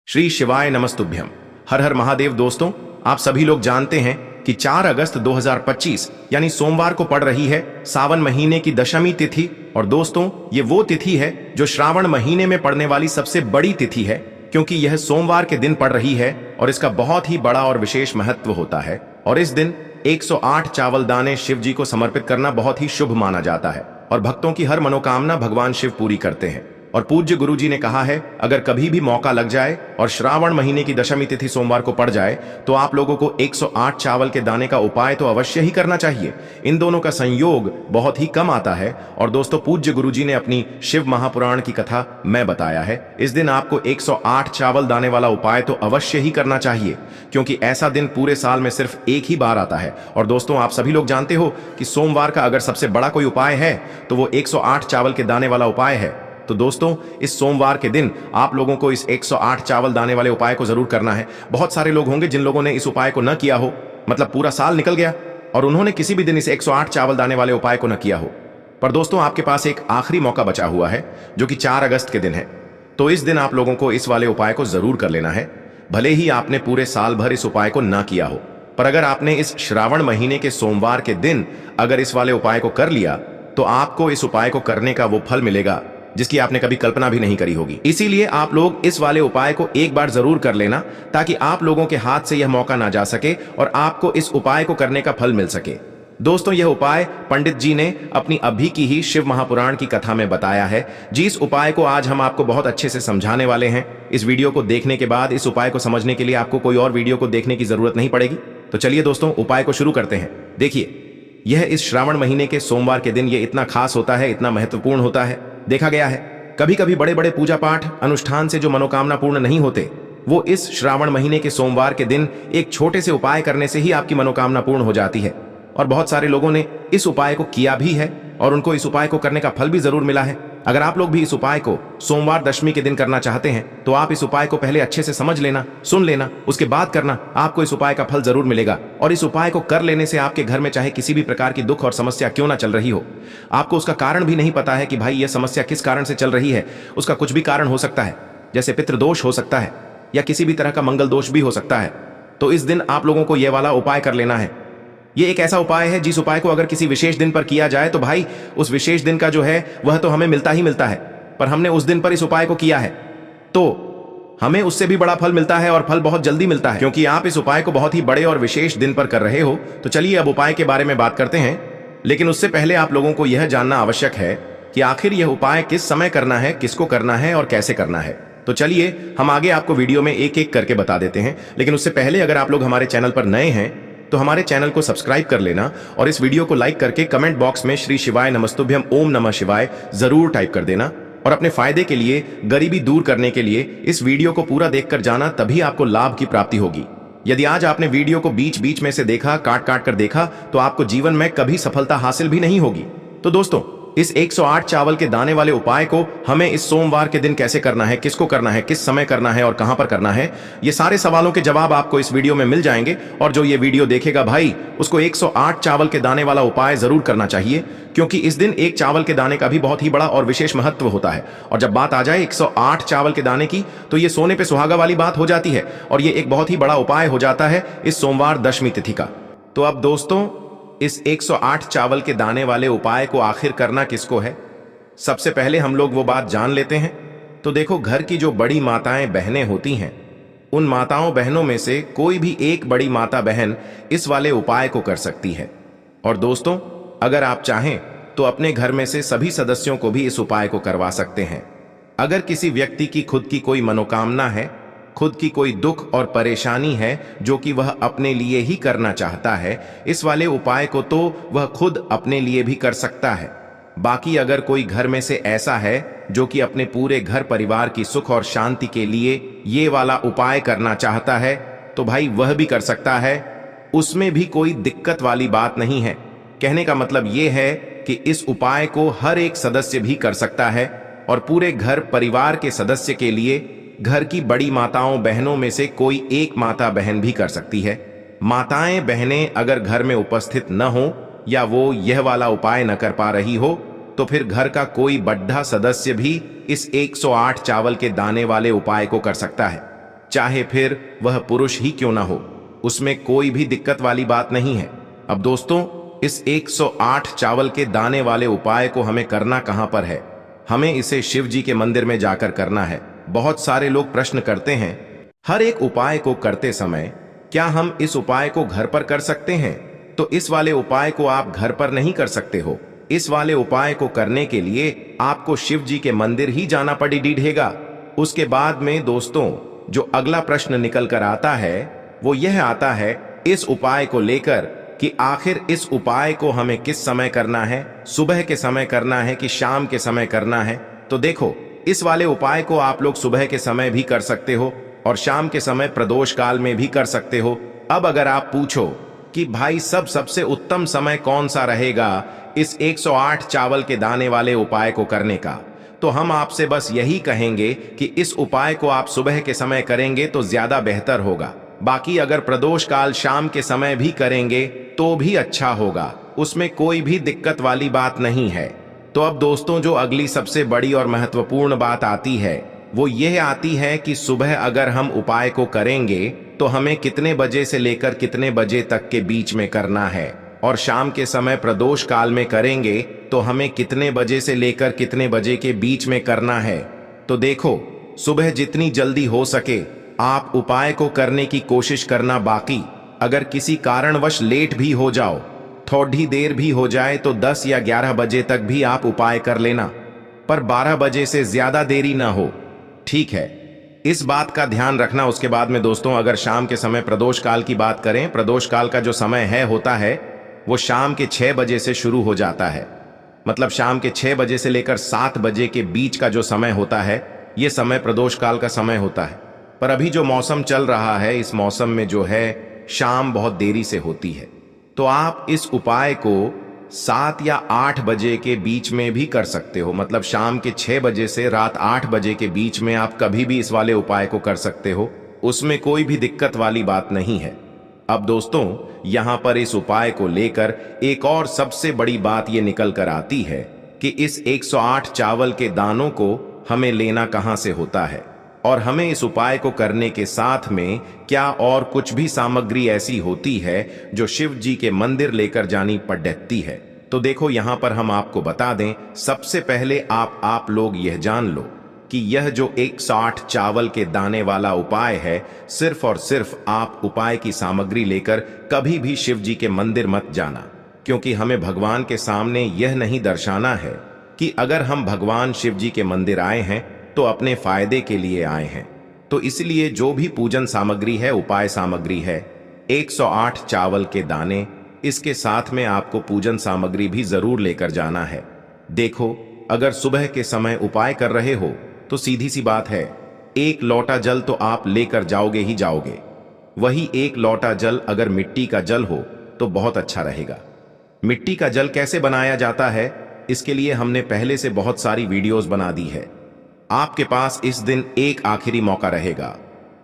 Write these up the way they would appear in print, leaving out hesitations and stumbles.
श्री शिवाय नमस्तुभ्यम। हर हर महादेव। दोस्तों, आप सभी लोग जानते हैं कि 4 अगस्त 2025 यानी सोमवार को पड़ रही है सावन महीने की दशमी तिथि। और दोस्तों, ये वो तिथि है जो श्रावण महीने में पड़ने वाली सबसे बड़ी तिथि है, क्योंकि यह सोमवार के दिन पड़ रही है और इसका बहुत ही बड़ा और विशेष महत्व होता है। और इस दिन 108 चावल दाने शिव जी को समर्पित करना बहुत ही शुभ माना जाता है और भक्तों की हर मनोकामना भगवान शिव पूरी करते हैं। और पूज्य गुरु जी ने कहा है, अगर कभी भी मौका लग जाए और श्रावण महीने की दशमी तिथि सोमवार को पड़ जाए तो आप लोगों को 108 चावल के दाने का उपाय तो अवश्य ही करना चाहिए। इन दोनों का संयोग बहुत ही कम आता है। और दोस्तों, पूज्य गुरु जी ने अपनी शिव महापुराण की कथा में बताया है, इस दिन आपको 108 चावल दाने वाला उपाय तो अवश्य ही करना चाहिए, क्योंकि ऐसा दिन पूरे साल में सिर्फ एक ही बार आता है। और दोस्तों, आप सभी लोग जानते हो कि सोमवार का अगर सबसे बड़ा कोई उपाय है तो वो 108 चावल के दाने वाला उपाय है। तो दोस्तों, इस सोमवार के दिन आप लोगों को इस 108 चावल दाने वाले उपाय को जरूर करना है। बहुत सारे लोग होंगे जिन लोगों ने इस उपाय को न किया हो, मतलब पूरा साल निकल गया और उन्होंने किसी भी दिन इस 108 चावल दाने वाले उपाय को न किया हो। पर दोस्तों, आपके पास एक आखिरी मौका बचा हुआ है जो कि 4 अगस्त के दिन है। तो इस दिन आप लोगों को इस वाले उपाय को जरूर कर लेना है, भले ही आपने पूरे साल भर इस उपाय को न किया हो। पर अगर आपने इस श्रावण महीने के सोमवार के दिन अगर इस वाले उपाय को कर लिया तो आपको इस उपाय को करने का वो फल मिलेगा जिसकी आपने कभी कल्पना भी नहीं करी होगी। इसीलिए आप लोग इस वाले उपाय को एक बार जरूर कर लेना, ताकि आप लोगों के हाथ से यह मौका ना जा सके और आपको इस उपाय को करने का फल मिल सके। दोस्तों, यह उपाय पंडित जी ने अपनी अभी की ही शिव महापुराण की कथा में बताया है। जिस उपाय को आज हम आपको बहुत अच्छे से समझाने वाले हैं, इस वीडियो को देखने के बाद इस उपाय को समझने के लिए आपको कोई और वीडियो को देखने की जरूरत नहीं पड़ेगी। तो चलिए दोस्तों, उपाय को शुरू करते हैं। देखिए, यह इस श्रावण महीने के सोमवार के दिन ये इतना खास होता है, इतना महत्वपूर्ण होता है। देखा गया है कभी कभी बड़े बड़े पूजा पाठ अनुष्ठान से जो मनोकामना पूर्ण नहीं होते, वो इस श्रावण महीने के सोमवार के दिन एक छोटे से उपाय करने से ही आपकी मनोकामना पूर्ण हो जाती है। और बहुत सारे लोगों ने इस उपाय को किया भी है और उनको इस उपाय को करने का फल भी जरूर मिला है। अगर आप लोग भी इस उपाय को सोमवार दशमी के दिन करना चाहते हैं तो आप इस उपाय को पहले अच्छे से समझ लेना, सुन लेना, उसके बाद करना। आपको इस उपाय का फल जरूर मिलेगा। और इस उपाय को कर लेने से आपके घर में चाहे किसी भी प्रकार की दुख और समस्या क्यों ना चल रही हो, आपको उसका कारण भी नहीं पता है कि भाई यह समस्या किस कारण से चल रही है, उसका कुछ भी कारण हो सकता है, जैसे पितृदोष हो सकता है या किसी भी तरह का मंगल दोष भी हो सकता है। तो इस दिन आप लोगों को यह वाला उपाय कर लेना है। ये एक ऐसा उपाय है जिस उपाय को अगर किसी विशेष दिन पर किया जाए तो भाई उस विशेष दिन का जो है वह तो हमें मिलता ही मिलता है, पर हमने उस दिन पर इस उपाय को किया है तो हमें उससे भी बड़ा फल मिलता है और फल बहुत जल्दी मिलता है, क्योंकि आप इस उपाय को बहुत ही बड़े और विशेष दिन पर कर रहे हो। तो चलिए अब उपाय के बारे में बात करते हैं, लेकिन उससे पहले आप लोगों को यह जानना आवश्यक है कि आखिर यह उपाय किस समय करना है, किसको करना है और कैसे करना है। तो चलिए हम आगे आपको वीडियो में एक एक करके बता देते हैं। लेकिन उससे पहले अगर आप लोग हमारे चैनल पर नए हैं तो हमारे चैनल को सब्सक्राइब कर लेना और इस वीडियो को लाइक करके कमेंट बॉक्स में श्री शिवाय नमस्तुभ्यम ओम नमः शिवाय जरूर टाइप कर देना। और अपने फायदे के लिए, गरीबी दूर करने के लिए इस वीडियो को पूरा देखकर जाना, तभी आपको लाभ की प्राप्ति होगी। यदि आज आपने वीडियो को बीच बीच में से देखा, काट काट कर देखा, तो आपको जीवन में कभी सफलता हासिल भी नहीं होगी। तो दोस्तों, इस 108 चावल के दाने वाले उपाय को हमें इस सोमवार के दिन कैसे करना है, किसको करना है, किस समय करना है और कहां पर करना है, ये सारे सवालों के जवाब आपको इस वीडियो में मिल जाएंगे। और जो ये वीडियो देखेगा भाई, उसको 108 चावल के दाने वाला उपाय जरूर करना चाहिए, क्योंकि इस दिन एक चावल के दाने का भी बहुत ही बड़ा और विशेष महत्व होता है। और जब बात आ जाए 108 चावल के दाने की, तो ये सोने पे सुहागा वाली बात हो जाती है और ये एक बहुत ही बड़ा उपाय हो जाता है इस सोमवार दशमी तिथि का। तो अब दोस्तों, इस 108 चावल के दाने वाले उपाय को आखिर करना किसको है, सबसे पहले हम लोग वो बात जान लेते हैं। तो देखो, घर की जो बड़ी माताएं बहनें होती हैं, उन माताओं बहनों में से कोई भी एक बड़ी माता बहन इस वाले उपाय को कर सकती है। और दोस्तों, अगर आप चाहें तो अपने घर में से सभी सदस्यों को भी इस उपाय को करवा सकते हैं। अगर किसी व्यक्ति की खुद की कोई मनोकामना है, खुद की कोई दुख और परेशानी है जो कि वह अपने लिए ही करना चाहता है, इस वाले उपाय को तो वह खुद अपने लिए भी कर सकता है। बाकी अगर कोई घर में से ऐसा है जो कि अपने पूरे घर परिवार की सुख और शांति के लिए ये वाला उपाय करना चाहता है, तो भाई वह भी कर सकता है। उसमें भी कोई दिक्कत वाली बात नहीं है। कहने का मतलब ये है कि इस उपाय को हर एक सदस्य भी कर सकता है और पूरे घर परिवार के सदस्य के लिए घर की बड़ी माताओं बहनों में से कोई एक माता बहन भी कर सकती है। माताएं बहनें अगर घर में उपस्थित न हो या वो यह वाला उपाय न कर पा रही हो, तो फिर घर का कोई बड़ा सदस्य भी इस 108 चावल के दाने वाले उपाय को कर सकता है। चाहे फिर वह पुरुष ही क्यों ना हो, उसमें कोई भी दिक्कत वाली बात नहीं है। अब दोस्तों, इस 108 चावल के दाने वाले उपाय को हमें करना कहां पर है? हमें इसे शिव जी के मंदिर में जाकर करना है। बहुत सारे लोग प्रश्न करते हैं, हर एक उपाय को करते समय क्या हम इस उपाय को घर पर कर सकते हैं? तो इस वाले उपाय को आप घर पर नहीं कर सकते हो। इस वाले उपाय को करने के लिए आपको शिव जी के मंदिर ही जाना पड़ेगा। उसके बाद में दोस्तों, जो अगला प्रश्न निकल कर आता है वो यह आता है इस उपाय को लेकर कि आखिर इस उपाय को हमें किस समय करना है, सुबह के समय करना है कि शाम के समय करना है? तो देखो, इस वाले उपाय को आप लोग सुबह के समय भी कर सकते हो और शाम के समय प्रदोष काल में भी कर सकते हो। अब अगर आप पूछो कि भाई सबसे उत्तम समय कौन सा रहेगा इस 108 चावल के दाने वाले उपाय को करने का, तो हम आपसे बस यही कहेंगे कि इस उपाय को आप सुबह के समय करेंगे तो ज्यादा बेहतर होगा। बाकी अगर प्रदोष काल शाम के समय भी करेंगे तो भी अच्छा होगा, उसमें कोई भी दिक्कत वाली बात नहीं है। तो अब दोस्तों, जो अगली सबसे बड़ी और महत्वपूर्ण बात आती है वो यह आती है कि सुबह अगर हम उपाय को करेंगे तो हमें कितने बजे से लेकर कितने बजे तक के बीच में करना है, और शाम के समय प्रदोष काल में करेंगे तो हमें कितने बजे से लेकर कितने बजे के बीच में करना है। तो देखो, सुबह जितनी जल्दी हो सके आप उपाय को करने की कोशिश करना। बाकी अगर किसी कारणवश लेट भी हो जाओ, थोड़ी देर भी हो जाए, तो 10 या 11 बजे तक भी आप उपाय कर लेना, पर 12 बजे से ज्यादा देरी ना हो, ठीक है? इस बात का ध्यान रखना। उसके बाद में दोस्तों, अगर शाम के समय प्रदोष काल की बात करें, प्रदोष काल का जो समय होता है वो शाम के 6 बजे से शुरू हो जाता है। मतलब शाम के 6 बजे से लेकर 7 बजे के बीच का जो समय होता है, ये समय प्रदोष काल का समय होता है। पर अभी जो मौसम चल रहा है, इस मौसम में जो है शाम बहुत देरी से होती है, तो आप इस उपाय को 7 या 8 बजे के बीच में भी कर सकते हो। मतलब शाम के 6 बजे से रात 8 बजे के बीच में आप कभी भी इस वाले उपाय को कर सकते हो, उसमें कोई भी दिक्कत वाली बात नहीं है। अब दोस्तों, यहां पर इस उपाय को लेकर एक और सबसे बड़ी बात यह निकल कर आती है कि इस 108 चावल के दानों को हमें लेना कहां से होता है, और हमें इस उपाय को करने के साथ में क्या और कुछ भी सामग्री ऐसी होती है जो शिव जी के मंदिर लेकर जानी पड़ती है। तो देखो, यहां पर हम आपको बता दें, सबसे पहले आप लोग यह जान लो कि यह जो 108 चावल के दाने वाला उपाय है, सिर्फ और सिर्फ आप उपाय की सामग्री लेकर कभी भी शिव जी के मंदिर मत जाना, क्योंकि हमें भगवान के सामने यह नहीं दर्शाना है कि अगर हम भगवान शिव जी के मंदिर आए हैं तो अपने फायदे के लिए आए हैं। तो इसलिए जो भी पूजन सामग्री है, उपाय सामग्री है, 108 चावल के दाने, इसके साथ में आपको पूजन सामग्री भी जरूर लेकर जाना है। देखो, अगर सुबह के समय उपाय कर रहे हो तो सीधी सी बात है, 1 लोटा जल तो आप लेकर जाओगे ही जाओगे। वही 1 लोटा जल अगर मिट्टी का जल हो तो बहुत अच्छा रहेगा। मिट्टी का जल कैसे बनाया जाता है, इसके लिए हमने पहले से बहुत सारी वीडियोस बना दी है। आपके पास इस दिन एक आखिरी मौका रहेगा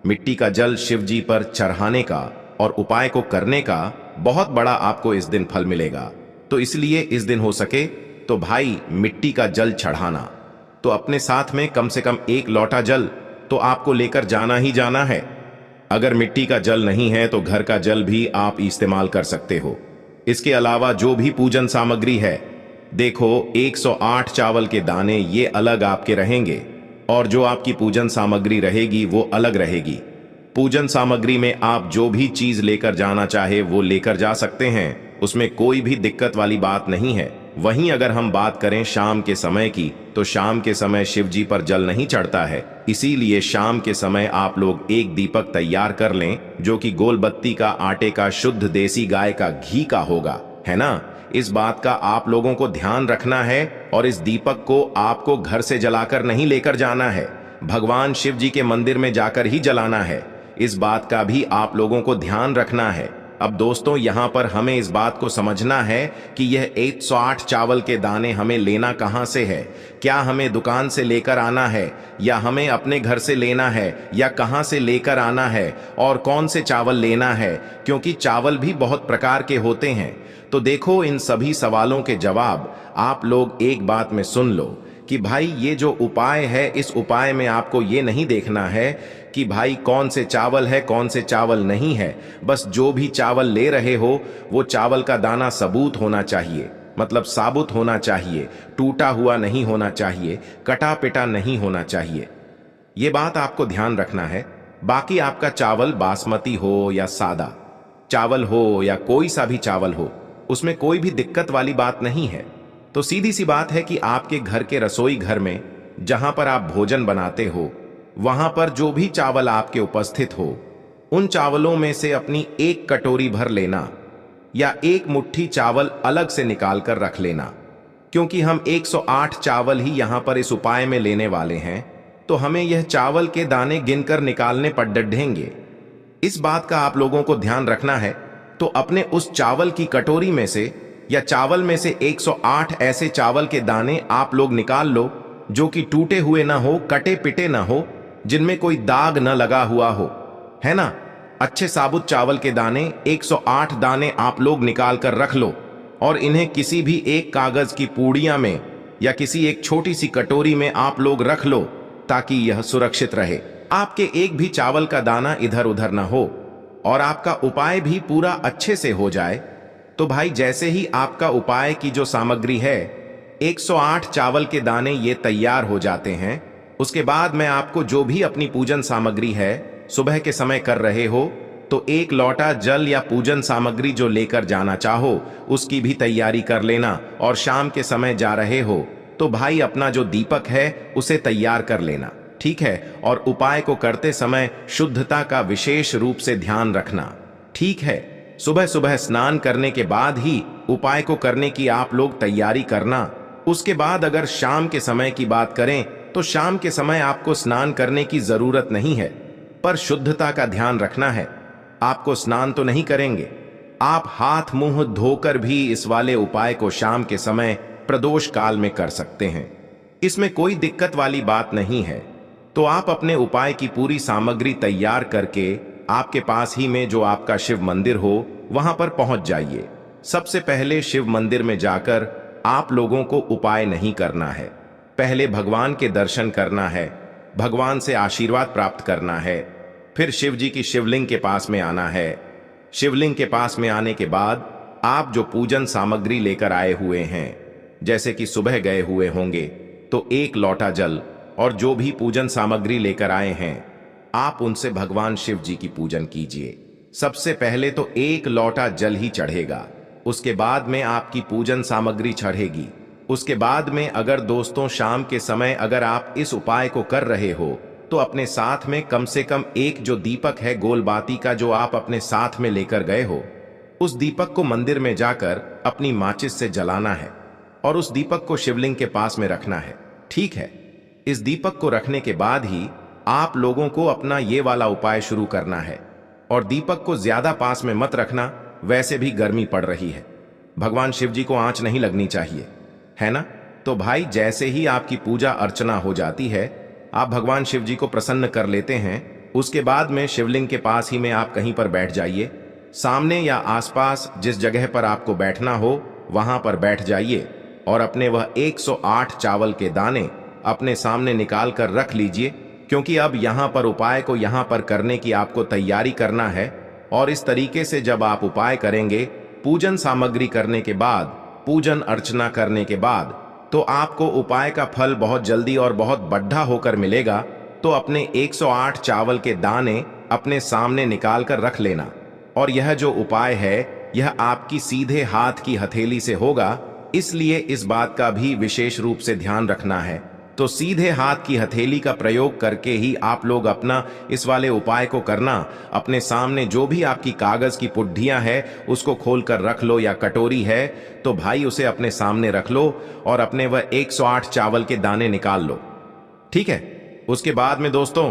मिट्टी का जल शिव जी पर चढ़ाने का और उपाय को करने का। बहुत बड़ा आपको इस दिन फल मिलेगा। तो इसलिए इस दिन हो सके तो भाई मिट्टी का जल चढ़ाना, तो अपने साथ में कम से कम 1 लोटा जल तो आपको लेकर जाना ही जाना है। अगर मिट्टी का जल नहीं है तो घर का जल भी आप इस्तेमाल कर सकते हो। इसके अलावा जो भी पूजन सामग्री है, देखो 108 चावल के दाने ये अलग आपके रहेंगे, और जो आपकी पूजन सामग्री रहेगी वो अलग रहेगी। पूजन सामग्री में आप जो भी चीज लेकर जाना चाहे वो लेकर जा सकते हैं, उसमें कोई भी दिक्कत वाली बात नहीं है। वहीं अगर हम बात करें शाम के समय की, तो शाम के समय शिव जी पर जल नहीं चढ़ता है, इसीलिए शाम के समय आप लोग एक दीपक तैयार कर लें जो कि गोल बत्ती का, आटे का, शुद्ध देसी गाय का घी का होगा, है ना? इस बात का आप लोगों को ध्यान रखना है, और इस दीपक को आपको घर से जलाकर नहीं लेकर जाना है, भगवान शिव जी के मंदिर में जाकर ही जलाना है। इस बात का भी आप लोगों को ध्यान रखना है। अब दोस्तों, यहां पर हमें इस बात को समझना है कि यह 108 चावल के दाने हमें लेना कहां से है। क्या हमें दुकान से लेकर आना है, या हमें अपने घर से लेना है, या कहां से लेकर आना है, और कौन से चावल लेना है, क्योंकि चावल भी बहुत प्रकार के होते हैं। तो देखो, इन सभी सवालों के जवाब आप लोग एक बात में सुन लो कि भाई ये जो उपाय है, इस उपाय में आपको ये नहीं देखना है कि भाई कौन से चावल है कौन से चावल नहीं है। बस जो भी चावल ले रहे हो वो चावल का दाना सबूत होना चाहिए, मतलब साबुत होना चाहिए, टूटा हुआ नहीं होना चाहिए, कटा पिटा नहीं होना चाहिए। ये बात आपको ध्यान रखना है। बाकी आपका चावल बासमती हो या सादा चावल हो या कोई सा भी चावल हो, उसमें कोई भी दिक्कत वाली बात नहीं है। तो सीधी सी बात है कि आपके घर के रसोई घर में जहां पर आप भोजन बनाते हो, वहां पर जो भी चावल आपके उपस्थित हो, उन चावलों में से अपनी एक कटोरी भर लेना या एक मुट्ठी चावल अलग से निकाल कर रख लेना। क्योंकि हम 108 चावल ही यहां पर इस उपाय में लेने वाले हैं, तो हमें यह चावल के दाने गिनकर निकालने पड़ेंगे। इस बात का आप लोगों को ध्यान रखना है। तो अपने उस चावल की कटोरी में से या चावल में से 108 ऐसे चावल के दाने आप लोग निकाल लो जो कि टूटे हुए ना हो, कटे पिटे ना हो, जिनमें कोई दाग न लगा हुआ हो, है ना। अच्छे साबुत चावल के दाने 108 दाने आप लोग निकाल कर रख लो और इन्हें किसी भी एक कागज की पूड़िया में या किसी एक छोटी सी कटोरी में आप लोग रख लो ताकि यह सुरक्षित रहे। आपके एक भी चावल का दाना इधर उधर ना हो और आपका उपाय भी पूरा अच्छे से हो जाए। तो भाई जैसे ही आपका उपाय की जो सामग्री है, 108 चावल के दाने ये तैयार हो जाते हैं, उसके बाद मैं आपको जो भी अपनी पूजन सामग्री है सुबह के समय कर रहे हो, तो एक लोटा जल या पूजन सामग्री जो लेकर जाना चाहो उसकी भी तैयारी कर लेना। और शाम के समय जा रहे हो तो भाई अपना जो दीपक है उसे तैयार कर लेना, ठीक है। और उपाय को करते समय शुद्धता का विशेष रूप से ध्यान रखना, ठीक है। सुबह सुबह स्नान करने के बाद ही उपाय को करने की आप लोग तैयारी करना। उसके बाद अगर शाम के समय की बात करें तो शाम के समय आपको स्नान करने की जरूरत नहीं है, पर शुद्धता का ध्यान रखना है। आपको स्नान तो नहीं करेंगे, आप हाथ मुंह धोकर भी इस वाले उपाय को शाम के समय प्रदोष काल में कर सकते हैं। इसमें कोई दिक्कत वाली बात नहीं है। तो आप अपने उपाय की पूरी सामग्री तैयार करके आपके पास ही में जो आपका शिव मंदिर हो वहां पर पहुंच जाइए। सबसे पहले शिव मंदिर में जाकर आप लोगों को उपाय नहीं करना है, पहले भगवान के दर्शन करना है, भगवान से आशीर्वाद प्राप्त करना है। फिर शिव जी की शिवलिंग के पास में आना है। शिवलिंग के पास में आने के बाद आप जो पूजन सामग्री लेकर आए हुए हैं, जैसे कि सुबह गए हुए होंगे तो एक लोटा जल और जो भी पूजन सामग्री लेकर आए हैं, आप उनसे भगवान शिव जी की पूजन कीजिए। सबसे पहले तो एक लोटा जल ही चढ़ेगा, उसके बाद में आपकी पूजन सामग्री चढ़ेगी। उसके बाद में अगर दोस्तों शाम के समय अगर आप इस उपाय को कर रहे हो तो अपने साथ में कम से कम एक जो दीपक है गोलबाती का जो आप अपने साथ में लेकर गए हो, उस दीपक को मंदिर में जाकर अपनी माचिस से जलाना है और उस दीपक को शिवलिंग के पास में रखना है, ठीक है। इस दीपक को रखने के बाद ही आप लोगों को अपना ये वाला उपाय शुरू करना है। और दीपक को ज्यादा पास में मत रखना, वैसे भी गर्मी पड़ रही है, भगवान शिव जी को आंच नहीं लगनी चाहिए, है ना। तो भाई जैसे ही आपकी पूजा अर्चना हो जाती है, आप भगवान शिव जी को प्रसन्न कर लेते हैं, उसके बाद में शिवलिंग के पास ही में आप कहीं पर बैठ जाइए। सामने या आसपास जिस जगह पर आपको बैठना हो वहां पर बैठ जाइए और अपने वह 108 चावल के दाने अपने सामने निकाल कर रख लीजिए। क्योंकि अब यहां पर उपाय को यहां पर करने की आपको तैयारी करना है। और इस तरीके से जब आप उपाय करेंगे, पूजन सामग्री करने के बाद, पूजन अर्चना करने के बाद, तो आपको उपाय का फल बहुत जल्दी और बहुत बढ़ा होकर मिलेगा। तो अपने 108 चावल के दाने अपने सामने निकाल कर रख लेना। और यह जो उपाय है यह आपकी सीधे हाथ की हथेली से होगा, इसलिए इस बात का भी विशेष रूप से ध्यान रखना है। तो सीधे हाथ की हथेली का प्रयोग करके ही आप लोग अपना इस वाले उपाय को करना। अपने सामने जो भी आपकी कागज की पुड्डियां है उसको खोल कर रख लो, या कटोरी है तो भाई उसे अपने सामने रख लो और अपने वह 108 चावल के दाने निकाल लो, ठीक है। उसके बाद में दोस्तों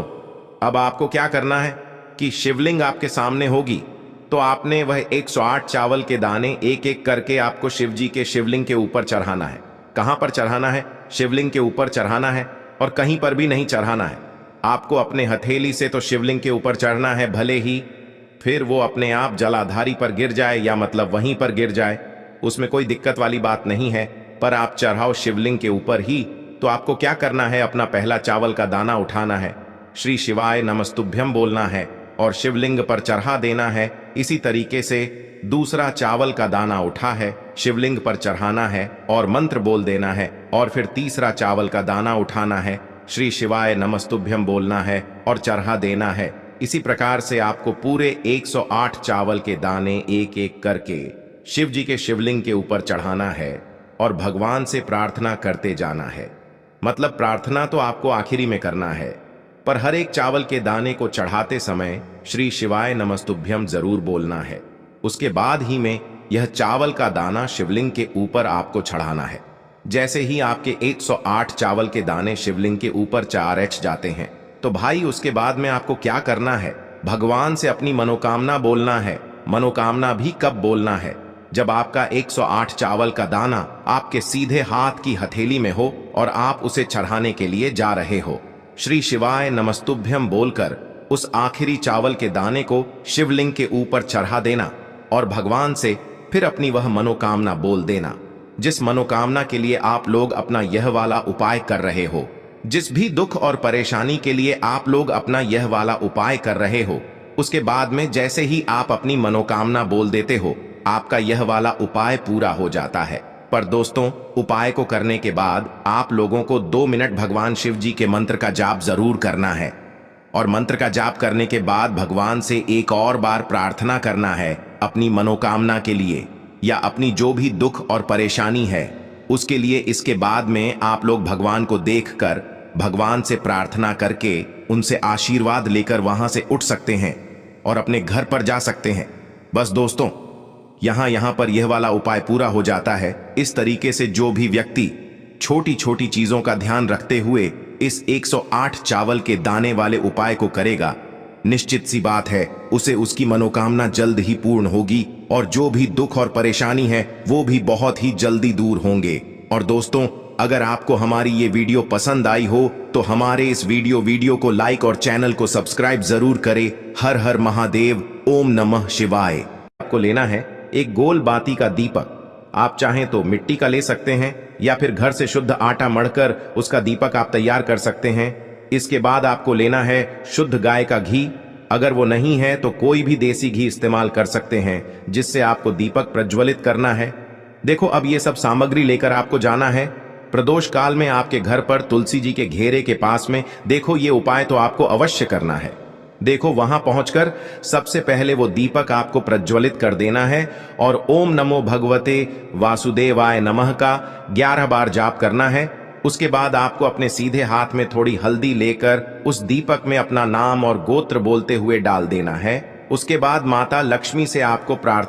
अब आपको क्या करना है कि शिवलिंग आपके सामने होगी, तो आपने वह 108 चावल के दाने एक एक करके आपको शिव जी के शिवलिंग के ऊपर चढ़ाना है। कहां पर चढ़ाना है? शिवलिंग के ऊपर चढ़ाना है और कहीं पर भी नहीं चढ़ाना है। आपको अपने हथेली से तो शिवलिंग के ऊपर चढ़ना है, भले ही फिर वो अपने आप जलाधारी पर गिर जाए या मतलब वहीं पर गिर जाए, उसमें कोई दिक्कत वाली बात नहीं है, पर आप चढ़ाओ शिवलिंग के ऊपर ही तो आपको क्या करना है, अपना पहला चावल का दाना उठाना है, श्री शिवाय नमस्तुभ्यम बोलना है और शिवलिंग पर चढ़ा देना है। इसी तरीके से दूसरा चावल का दाना उठा है, शिवलिंग पर चढ़ाना है और मंत्र बोल देना है, और फिर तीसरा चावल का दाना उठाना है, श्री शिवाय नमस्तुभ्यम बोलना है और चढ़ा देना है। इसी प्रकार से आपको पूरे 108 चावल के दाने एक एक करके शिव जी के शिवलिंग के ऊपर चढ़ाना है और भगवान से प्रार्थना करते जाना है। मतलब प्रार्थना तो आपको आखिरी में करना है, पर हर एक चावल के दाने को चढ़ाते समय श्री शिवाय नमस्तुभ्यम जरूर बोलना है। उसके बाद ही में यह चावल का दाना शिवलिंग के ऊपर आपको चढ़ाना है। जैसे ही आपके 108 चावल के दाने शिवलिंग के ऊपर चारच जाते हैं, तो भाई उसके बाद में आपको क्या करना है, भगवान से अपनी मनोकामना बोलना है। मनोकामना भी कब बोलना है, जब आपका 108 चावल का दाना आपके सीधे हाथ की हथेली में हो और आप उसे चढ़ाने के लिए जा रहे हो। श्री शिवाय नमस्तुभ्यम बोलकर उस आखिरी चावल के दाने को शिवलिंग के ऊपर चढ़ा देना और भगवान से फिर अपनी वह मनोकामना बोल देना, जिस मनोकामना के लिए आप लोग अपना यह वाला उपाय कर रहे हो। जिस भी दुख और परेशानी के लिए आप लोग अपना यह वाला उपाय कर रहे हो, उसके बाद में जैसे ही आप अपनी मनोकामना बोल देते हो, आपका यह वाला उपाय पूरा हो जाता है। पर दोस्तों, उपाय को करने के बाद आप लोगों को 2 मिनट भगवान शिव जी के मंत्र का जाप जरूर करना है, और मंत्र का जाप करने के बाद भगवान से एक और बार प्रार्थना करना है अपनी मनोकामना के लिए, या अपनी जो भी दुख और परेशानी है उसके लिए। इसके बाद में आप लोग भगवान को देखकर भगवान से प्रार्थना करके उनसे आशीर्वाद लेकर वहां से उठ सकते हैं और अपने घर पर जा सकते हैं। बस दोस्तों, यहां पर यह वाला उपाय पूरा हो जाता है। इस तरीके से जो भी व्यक्ति छोटी छोटी चीजों का ध्यान रखते हुए इस 108 चावल के दाने वाले उपाय को करेगा, निश्चित सी बात है उसे उसकी मनोकामना जल्द ही पूर्ण होगी और जो भी दुख और परेशानी है वो भी बहुत ही जल्दी दूर होंगे। और दोस्तों, अगर आपको हमारी ये वीडियो पसंद आई हो तो हमारे इस वीडियो को लाइक और चैनल को सब्सक्राइब जरूर करें। हर हर महादेव, ओम नमः शिवाय। आपको लेना है एक गोल बाती का दीपक। आप चाहें तो मिट्टी का ले सकते हैं या फिर घर से शुद्ध आटा मढ़कर उसका दीपक आप तैयार कर सकते हैं। इसके बाद आपको लेना है शुद्ध गाय का घी। अगर वो नहीं है तो कोई भी देसी घी इस्तेमाल कर सकते हैं, जिससे आपको दीपक प्रज्वलित करना है। देखो, अब ये सब सामग्री लेकर आपको जाना है प्रदोष काल में आपके घर पर तुलसी जी के घेरे के पास में। देखो, ये उपाय तो आपको अवश्य करना है। देखो, वहां पहुंचकर सबसे पहले वो दीपक आपको प्रज्वलित कर देना है और ओम नमो भगवते वासुदेवाय नमः का 11 बार जाप करना है। उसके बाद आपको अपने सीधे हाथ में थोड़ी हल्दी लेकर उस दीपक में अपना नाम और गोत्र बोलते हुए डाल देना है। उसके बाद माता लक्ष्मी से आपको प्रार्थना